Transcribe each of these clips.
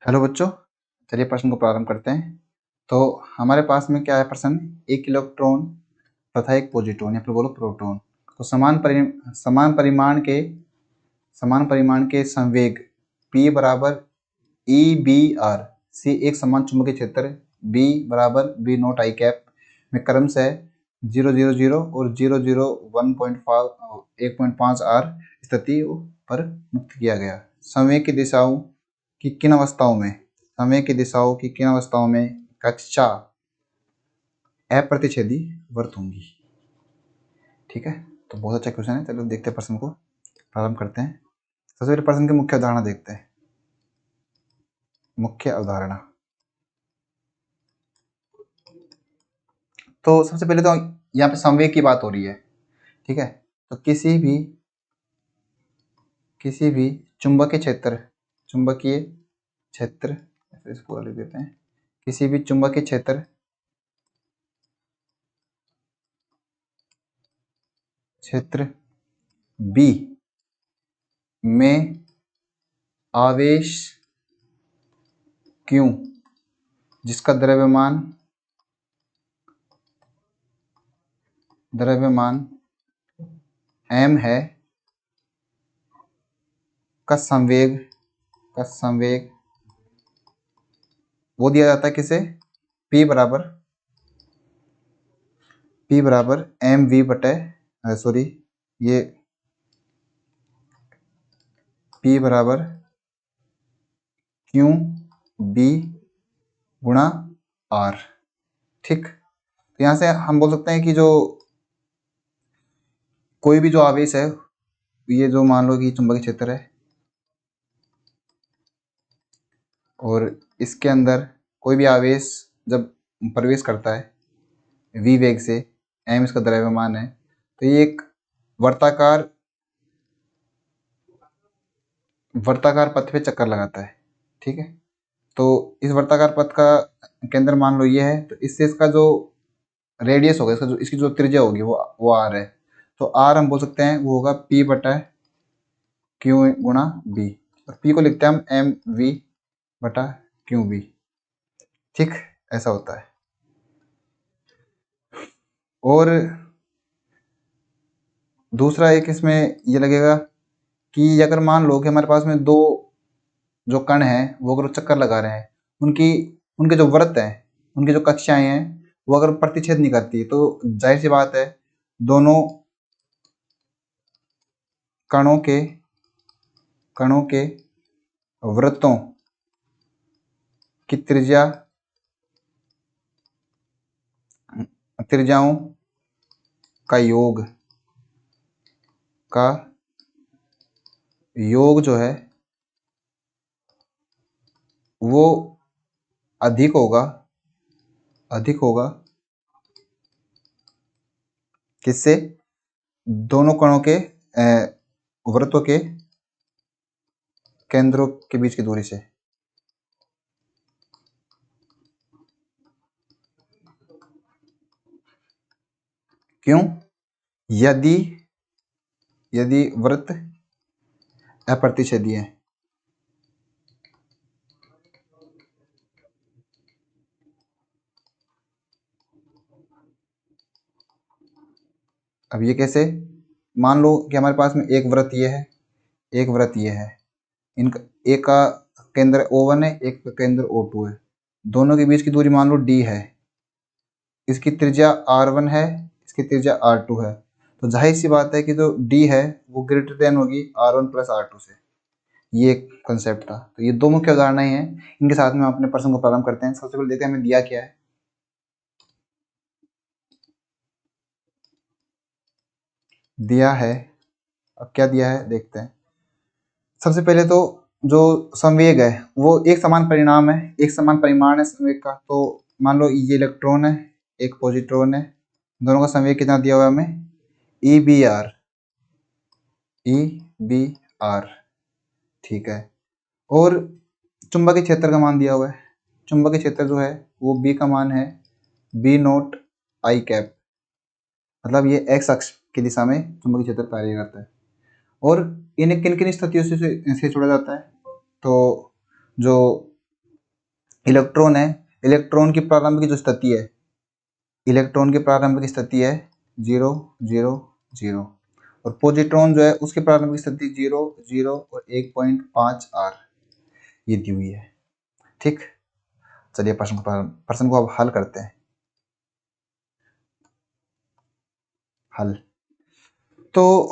Hello बच्चों, चलिए प्रश्न को प्रारंभ करते हैं। तो हमारे पास में क्या है प्रश्न, एक इलेक्ट्रॉन तथा एक पॉजिट्रॉन या फिर बोलो प्रोटॉन को समान परिमाण के संवेग P बराबर EBR से एक समान चुंबकीय क्षेत्र B बराबर B नॉट आई कैप में क्रमशः 000 और 001.5 R स्थिति पर मुक्त किया गया। संवेग की दिशाओं की किन अवस्थाओं में कक्षा अप्रतिच्छेदी वर्त होंगी। ठीक है, तो बहुत अच्छा क्वेश्चन है। चलो देखते हैं प्रश्न को प्रारंभ करते हैं। सबसे पहले प्रश्न की मुख्य अवधारणा देखते हैं। मुख्य अवधारणा, तो सबसे पहले तो यहाँ पे संवेग की बात हो रही है। ठीक है, तो किसी भी चुंबकीय क्षेत्र इसको लिख देते हैं। किसी भी चुंबकीय क्षेत्र B में आवेश Q जिसका द्रव्यमान m है का संवेग वो दिया जाता है किसे, P बराबर mv बटे ये P बराबर QB गुणा R। ठीक, तो यहाँ से हम बोल सकते हैं कि जो कोई भी जो आवेश है, ये जो मान लो कि चुंबकीय क्षेत्र है और इसके अंदर कोई भी आवेश जब प्रवेश करता है v वेग से, m इसका द्रव्यमान है, तो ये एक वर्ताकार पथ पे चक्कर लगाता है। ठीक है, तो इस वर्ताकार पथ का केंद्र मान लो ये है, तो इससे इसका जो रेडियस होगा, इसकी जो त्रिज्या होगी वो r है। तो r हम बोल सकते हैं वो होगा P बटा Q गुणा B, और P को लिखते हैं हम mv बटा QB। ठीक, ऐसा होता है। और दूसरा एक इसमें ये लगेगा कि अगर मान लो कि हमारे पास में दो जो कण हैं वो अगर चक्कर लगा रहे हैं, उनके जो वृत्त हैं, उनकी जो कक्षाएं हैं, वो अगर प्रतिच्छेद नहीं करती, तो जाहिर सी बात है दोनों कणों के वृत्तों की त्रिज्याओं का योग जो है वो अधिक होगा किससे, दोनों कणों के वृत्तों के केंद्रों के बीच की दूरी से। क्यों, यदि वृत्त अप्रतिच्छेदी है। अब ये कैसे, मान लो कि हमारे पास में एक वृत्त ये है, एक वृत्त ये है, इनका एक का केंद्र O1 है, एक का केंद्र O2 है, दोनों के बीच की दूरी मान लो D है, इसकी त्रिज्या R1 है, इसकी त्रिज्या R2 है, तो जाहिर सी बात है कि जो D है वो ग्रेटर देन होगी R1 प्लस R2 से। ये एक कंसेप्ट था। तो ये दो मुख्य उदाहरणाएं हैं, इनके साथ में हम अपने प्रश्न को प्रारंभ करते हैं। सबसे पहले देखते हैं हमें दिया क्या है। दिया है, अब क्या दिया है देखते हैं। सबसे पहले तो जो संवेग है वो एक समान परिमाण है संवेग का। तो मान लो ये इलेक्ट्रॉन है, एक पॉजिट्रॉन है, दोनों का संवेग कितना दिया हुआ है हमें, EBR। ठीक है, और चुंबकीय क्षेत्र का मान दिया हुआ है। चुंबकीय क्षेत्र जो है वो B का मान है B नॉट आई कैप, मतलब ये x अक्ष की दिशा में चुंबकीय क्षेत्र कार्य करता है। और इन्हें किन किन स्थितियों से छोड़ा जाता है, तो जो इलेक्ट्रॉन है, इलेक्ट्रॉन की प्रारंभिक जो स्थिति है, इलेक्ट्रॉन की प्रारंभिक स्थिति है 0 0 0, और पॉजिट्रॉन जो है उसकी प्रारंभिक स्थिति 0 0 और 1.5 आर ये दी हुई है। ठीक, चलिए प्रश्न को अब हल करते हैं। हल तो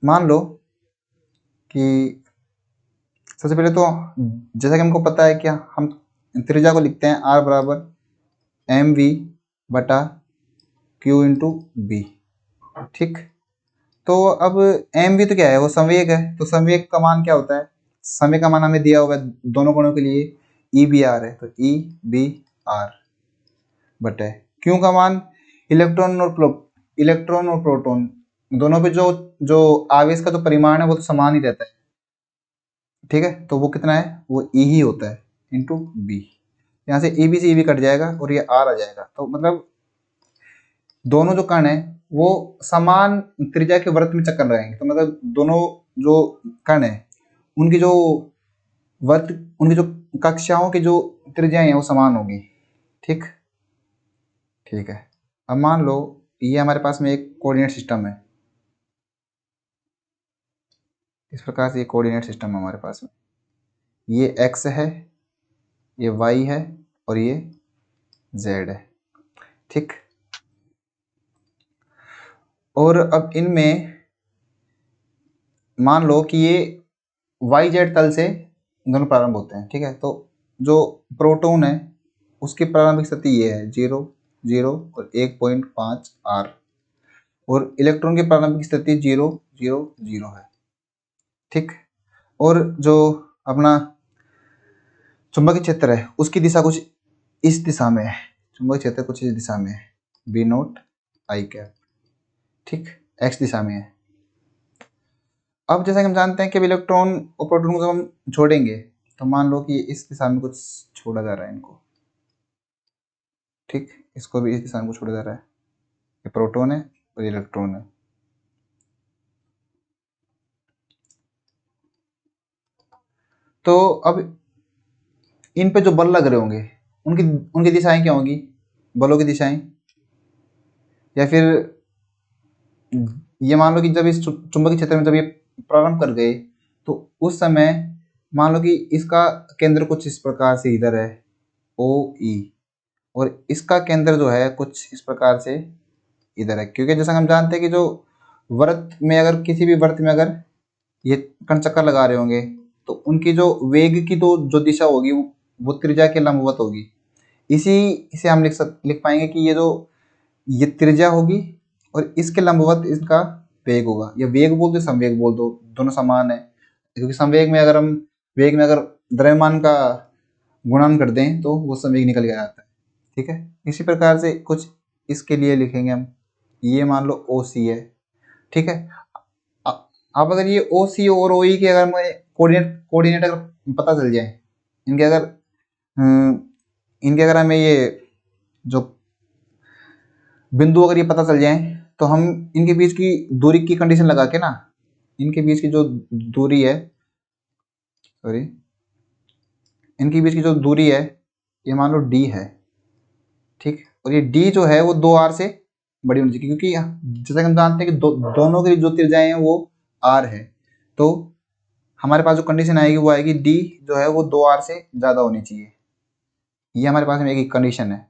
मान लो कि सबसे पहले तो जैसा कि हमको पता है कि हम त्रिज्या को लिखते हैं r बराबर एम वी बटा क्यू इंटू बी। ठीक, तो अब एम वी तो क्या है, वो संवेग है, तो संवेग का मान क्या होता है, संवेग का मान हमें दिया हुआ है दोनों कोणों के लिए ई बी आर है, तो ई बी आर बटे क्यू का मान इलेक्ट्रॉन और प्रोटॉन दोनों पे जो जो आवेश का जो परिमाण है वो तो समान ही रहता है। ठीक है, तो वो कितना है, वो ई ही होता है इंटू बी। यहाँ से ई बी से ई बी कट जाएगा और ये आर आ जाएगा, तो मतलब दोनों जो कण है वो समान त्रिज्या के वृत्त में चक्कर लगाएंगे, तो मतलब दोनों जो कण है उनकी जो वृत्त, उनकी जो कक्षाओं की जो त्रिज्याएं हैं वो समान होगी। ठीक, ठीक है। अब मान लो ये हमारे पास में एक कोऑर्डिनेट सिस्टम है, इस प्रकार से ये कोऑर्डिनेट सिस्टम है हमारे पास में, ये x है, ये y है और ये z है। ठीक, और अब इनमें मान लो कि ये वाई जेड तल से दोनों प्रारंभ होते हैं। ठीक है, तो जो प्रोटॉन है उसकी प्रारंभिक स्थिति ये है 0 0 और 1.5 आर, और इलेक्ट्रॉन की प्रारंभिक स्थिति 0 0 0 है। ठीक, और जो अपना चुंबकीय क्षेत्र है उसकी दिशा कुछ इस दिशा में है, चुंबकीय क्षेत्र कुछ इस दिशा में है, बी नोट आई कैप। ठीक, एक्स दिशा में है। अब जैसा कि हम जानते हैं कि इलेक्ट्रॉन और प्रोटॉन को जब हम छोड़ेंगे तो मान लो कि इस दिशा में कुछ छोड़ा जा रहा है इनको। ठीक, इसको भी इस दिशा में कुछ छोड़ा जा रहा है, ये प्रोटॉन है और ये इलेक्ट्रॉन है। तो अब इन पे जो बल लग रहे होंगे उनकी उनकी दिशाएं क्या होंगी, बलों की दिशाएं, या फिर ये मान लो कि जब इस चुंबकीय क्षेत्र में जब ये प्रारंभ कर गए तो उस समय मान लो कि इसका केंद्र कुछ इस प्रकार से इधर है ओ ई, और इसका केंद्र जो है कुछ इस प्रकार से इधर है, क्योंकि जैसा हम जानते हैं कि जो वृत्त में अगर किसी भी वृत्त में अगर ये कण चक्कर लगा रहे होंगे तो उनकी जो वेग की तो जो दिशा होगी वो त्रिज्या के लंबवत होगी। इसी से हम लिख पाएंगे कि ये जो ये त्रिज्या होगी और इसके लंबवत इसका वेग होगा, या वेग बोल दो संवेग बोल दो, दोनों समान है, क्योंकि संवेग में अगर हम वेग में अगर द्रव्यमान का गुणन कर दें तो वो संवेग निकल के आता है। ठीक है, इसी प्रकार से कुछ इसके लिए लिखेंगे हम, ये मान लो ओ सी है। ठीक है, अब अगर ये ओ सी और ओ ई के अगर हमें कोऑर्डिनेट अगर पता चल जाए, इनके अगर हमें ये जो बिंदु अगर ये पता चल जाए तो हम इनके बीच की दूरी की कंडीशन लगा के ना, इनके बीच की जो दूरी है, सॉरी, इनके बीच की जो दूरी है ये मान लो डी है। ठीक, और ये डी जो है वो 2 आर से बड़ी होनी चाहिए, क्योंकि जैसा कि हम जानते हैं कि दोनों की जो त्रिज्याएं हैं वो आर है, तो हमारे पास जो कंडीशन आएगी वो आएगी डी जो है वो 2 आर से ज़्यादा होनी चाहिए। ये हमारे पास में एक कंडीशन है,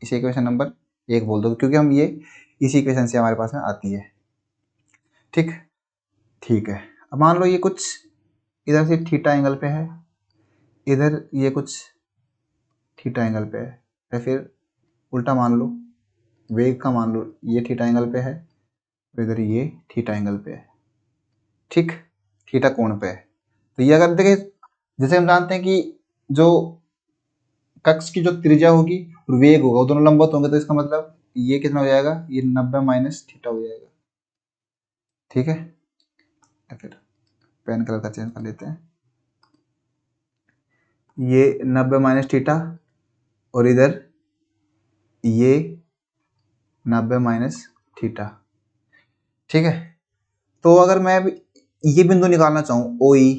इसे इक्वेशन नंबर 1 बोल दो, क्योंकि हम ये इसी इक्वेशन से हमारे पास में आती है। ठीक, ठीक है। अब मान लो ये कुछ इधर से थीटा एंगल पे है, इधर ये कुछ थीटा एंगल पे है, या फिर उल्टा मान लो, वेग का मान लो ये थीटा एंगल पे है, इधर ये थीटा एंगल पे है। ठीक, थीटा कोण पे है। तो ये अगर देखें, जैसे हम जानते हैं कि जो कक्ष की जो त्रिज्या होगी और वेग होगा वो दोनों लंबवत होंगे, तो इसका मतलब ये कितना हो जाएगा, ये 90 माइनस थीटा हो जाएगा। ठीक है, या फिर पेन कलर का चेंज कर लेते हैं, ये 90 माइनस थीटा और इधर ये 90 माइनस थीटा। ठीक है, तो अगर मैं ये बिंदु निकालना चाहूँ ओ ई,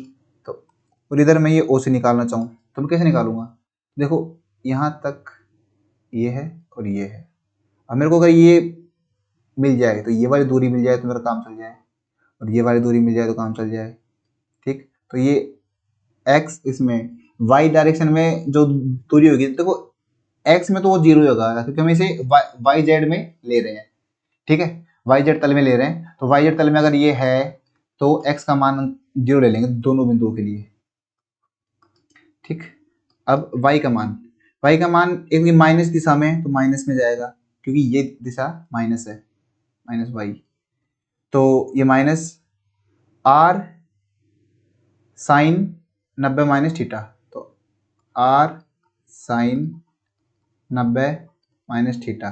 तो और इधर मैं ये ओ से निकालना चाहूँ तो मैं कैसे निकालूंगा? देखो यहाँ तक ये है और ये है। अब मेरे को अगर ये मिल जाए तो ये वाली दूरी मिल जाए तो मेरा काम चल जाए, और ये वाली दूरी मिल जाए तो काम चल जाए। ठीक, तो ये x इसमें y डायरेक्शन में जो दूरी होगी, देखो x में तो वो 0 होगा क्योंकि हम इसे y z में ले रहे हैं। ठीक है, y z तल में ले रहे हैं, तो y z तल में अगर ये है तो x का मान 0 ले लेंगे दोनों बिंदुओं के लिए। ठीक, अब y का मान एक माइनस दिशा में तो माइनस में जाएगा क्योंकि ये दिशा माइनस है, माइनस y, तो ये minus r sine 90 minus theta, तो r साइन 90 माइनस थीटा।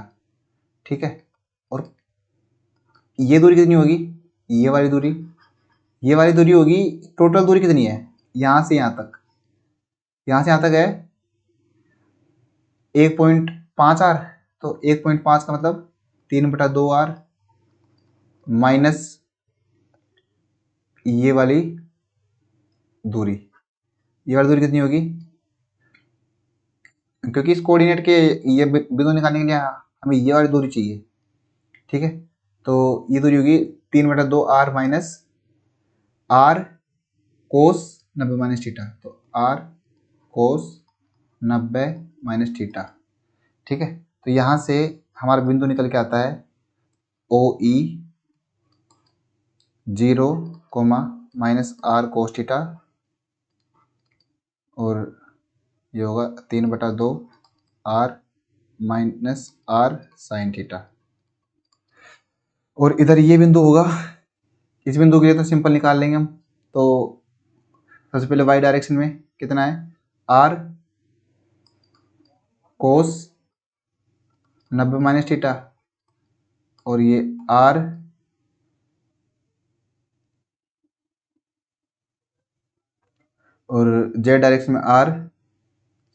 ठीक है, और ये दूरी कितनी होगी? ये वाली दूरी होगी, टोटल दूरी कितनी है यहाँ से यहाँ तक? यहाँ से यहाँ तक है 1.5 r, तो 1.5 का मतलब 3/2 r माइनस ये वाली दूरी कितनी होगी? क्योंकि इस कोऑर्डिनेट के ये बिंदु निकालने के लिए हमें ये वाली दूरी चाहिए। ठीक है, तो ये दूरी होगी 3/2 r माइनस r कोस 90 माइनस थीटा, तो r कोस 90 माइनस थीटा। ठीक है, तो यहाँ से हमारा बिंदु निकल के आता है ओ ई 0, माइनस r कोस थीटा, और ये होगा 3/2 r minus r sine theta. और इधर ये बिंदु होगा, इस बिंदु के लिए तो सिंपल निकाल लेंगे हम। तो सबसे पहले y डायरेक्शन में कितना है? r कोस 90 माइनस थीटा, और ये r और z डायरेक्शन में r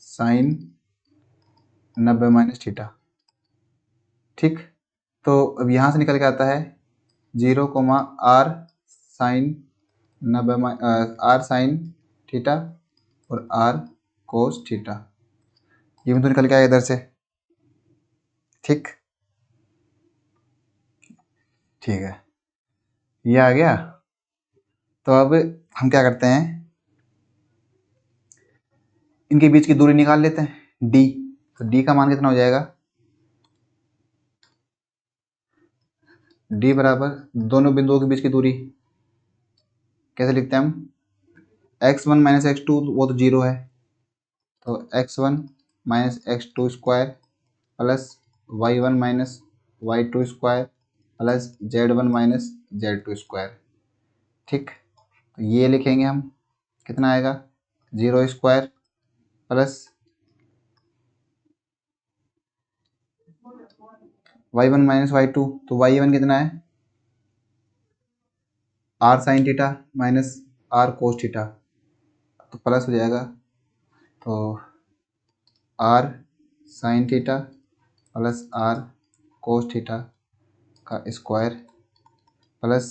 साइन 90 माइनस थीटा। ठीक, तो अब यहाँ से निकल के आता है 0, r sine 90 r sine theta और r कोस थीटा, ये बिंदु निकल के आया इधर से। ठीक है, ये आ गया। तो अब हम क्या करते हैं, इनके बीच की दूरी निकाल लेते हैं d। तो d का मान कितना हो जाएगा? d बराबर दोनों बिंदुओं के बीच की दूरी कैसे लिखते हैं हम? x1 माइनस x2 वो तो 0 है, तो x1 minus x2 square plus y1 minus y2 square plus z1 minus z2 square. ठीक, तो ये लिखेंगे हम, कितना आएगा? 0 square plus y1 minus y2, तो y1 कितना है? r sine theta minus r cos theta, तो प्लस हो जाएगा, तो r sine theta plus r cos theta का square plus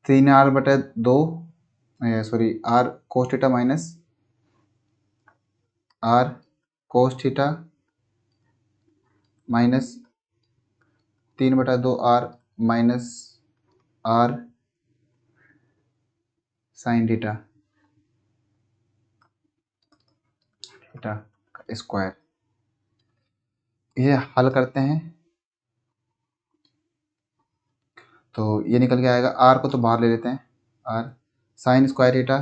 3r/2, sorry r cos theta minus r cos theta minus 3/2 r minus r sine theta का square. ये हल करते हैं तो ये निकल के आएगा, r को तो बाहर ले लेते हैं, r sine square theta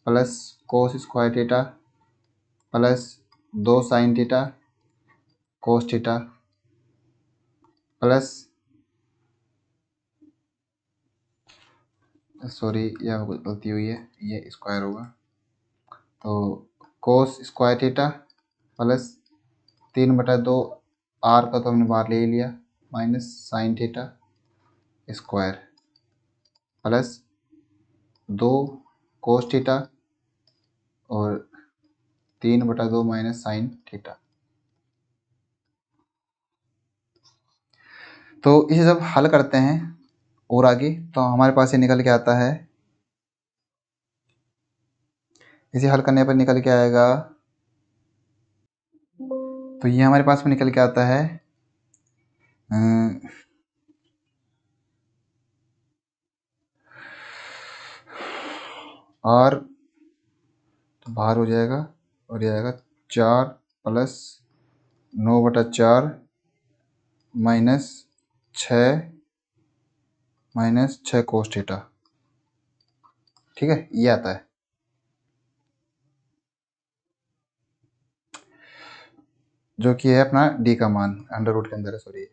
plus cos square theta plus 2 sine theta cos theta plus, sorry यह गलती हुई है, ये स्क्वायर होगा, तो cos square theta plus 3/2 r का तो हमने बाहर ले लिया minus sine theta square plus 2 cos theta और 3/2 माइनस साइन थीटा। तो इसे जब हल करते हैं और आगे, तो हमारे पास ये निकल के आता है इसे हल करने पर निकल के आएगा, तो ये हमारे पास में निकल के आता है आर, तो बाहर हो जाएगा और ये आएगा 4 प्लस 9/4 -6 कोस थीटा। ठीक है, ये आता है। जो कि है अपना डी का मान अंडर रूट के अंदर है, सॉरी।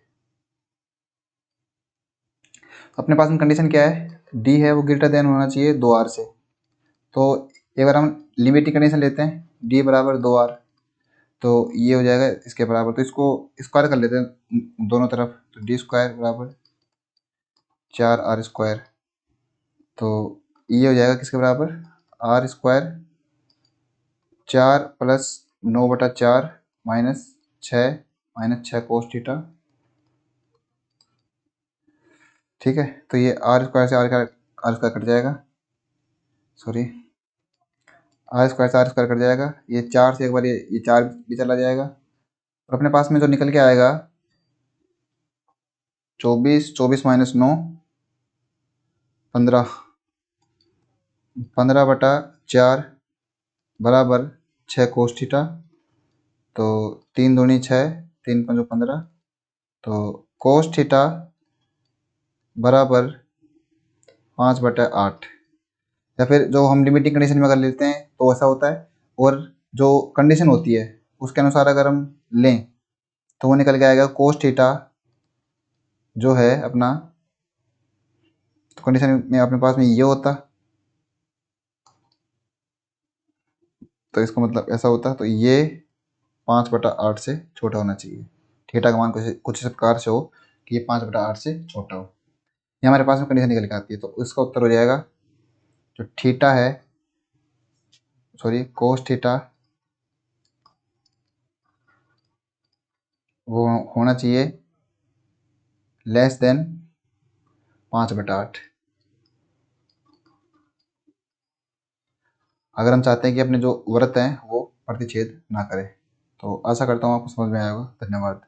अपने पास में कंडीशन क्या है, डी है वो ग्रेटर देन होना चाहिए 2r से। तो एक बार हम लिमिटिंग कंडीशन लेते हैं, डी बराबर 2r, तो ये हो जाएगा इसके बराबर। तो इसको स्क्वायर कर लेते हैं दोनों तरफ, तो डी स्क्वायर बराबर 4r²। तो ये हो जाएगा किसके बराबर, r², 4 प्लस 9/4 -6 कोस थीटा। ठीक है, तो ये r² से r² कट जाएगा, सॉरी, r² से r² कट जाएगा। ये 4 से एक बार ये 4 भी चला जाएगा, और अपने पास में जो निकल के आएगा 24 -9 15, 15/4 बराबर 6 कोस थीटा। तो 3 दूनी 6, 3 पंजो 15, तो कोस थीटा बराबर 5/8। या फिर जो हम लिमिटिंग कंडीशन में अगर लेते हैं तो ऐसा होता है, और जो कंडीशन होती है उसके अनुसार अगर हम लें तो वो निकल के आएगा कोस थीटा जो है अपना, तो कंडीशन में अपने पास में ये होता, तो इसका मतलब ऐसा होता, तो ये 5/8 से छोटा होना चाहिए। थीटा का मान कुछ इस प्रकार से हो कि ये 5/8 से छोटा हो, ये हमारे पास में कंडीशन निकल के आती है। तो इसका उत्तर हो जाएगा जो थीटा है, सॉरी कोस थीटा, वो होना चाहिए लेस देन 5/8। अगर हम चाहते हैं कि अपने जो व्रत हैं वो प्रतिच्छेद ना करें। तो आशा करता हूँ आपको समझ में आया होगा। धन्यवाद।